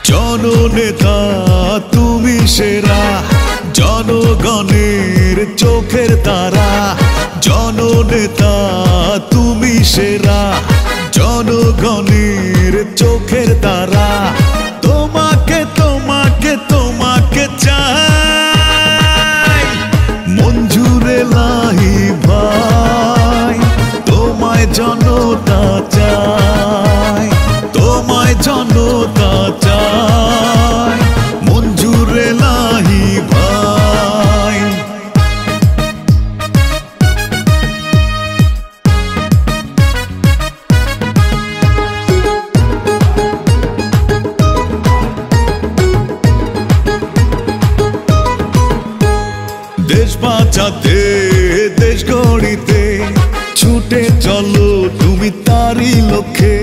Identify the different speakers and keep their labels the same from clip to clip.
Speaker 1: জননেতা তুমি সেরা, জনগণের চোখের তারা। জননেতা তুমি সেরা, জনগণের চোখের তারা। তোমাকে তোমাকে তোমাকে চাই মঞ্জুর এলাহি ভাই, তোমায় জনতা চাই, তোমায় জনতা চাই মঞ্জুর এলাহি ভাই। দেশ বাঁচাতে দেশ গড়িতে ছুটে চলো তুমি তারই লক্ষ্যে।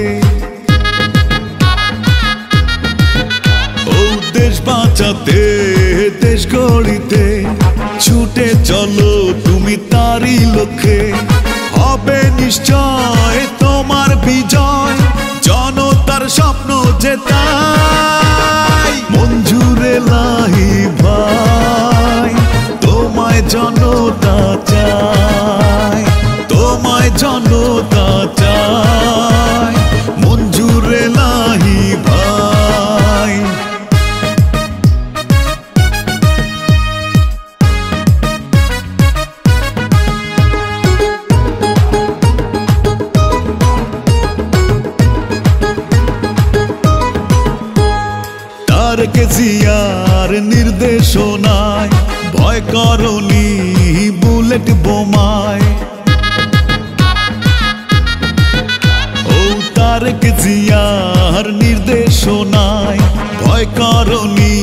Speaker 1: ও দেশ বাঁচাতে দেশ গড়িতে ছুটে চলো তুমি তারই লক্ষ্যে। হবে নিশ্চয় তোমার বিজয়, জনতার স্বপ্ন জেতাই মঞ্জুর এলাহি ভাই, তোমায় জনতা চাই, তোমায় জনতা চাই মঞ্জুর এলাহি ভাই। তারেক জিয়ার নির্দেশনায় ভয় করনি বুলেট বোমায়। ও তারেক জিয়ার নির্দেশনায় ভয় করনি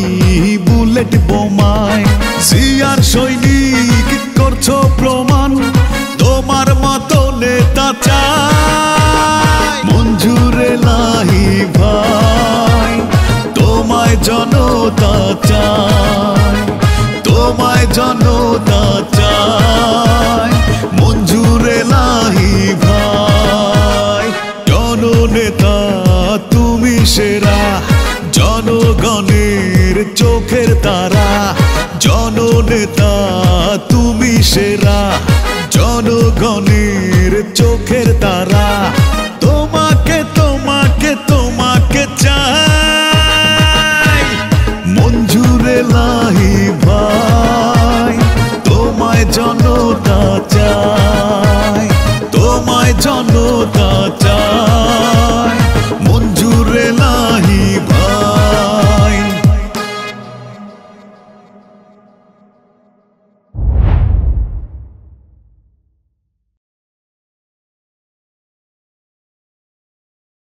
Speaker 1: বুলেট বোমায়। জিয়ার সৈনিক করছো প্রমাণ, তোমার মতো নেতা চাই মঞ্জুর এলাহি ভাই, তোমায় জনতা চাই, তোমায় জনতা চাই মঞ্জুর এলাহি ভাই। জননেতা তুমি সেরা, জনগণের চোখের তারা। জননেতা তুমি সেরা, জনগণের চোখের তারা। তোমাকে তোমাকে তোমাকে চাই মঞ্জুর এলাহি ভাই, তোমায় জনতা চাই, তোমায় জন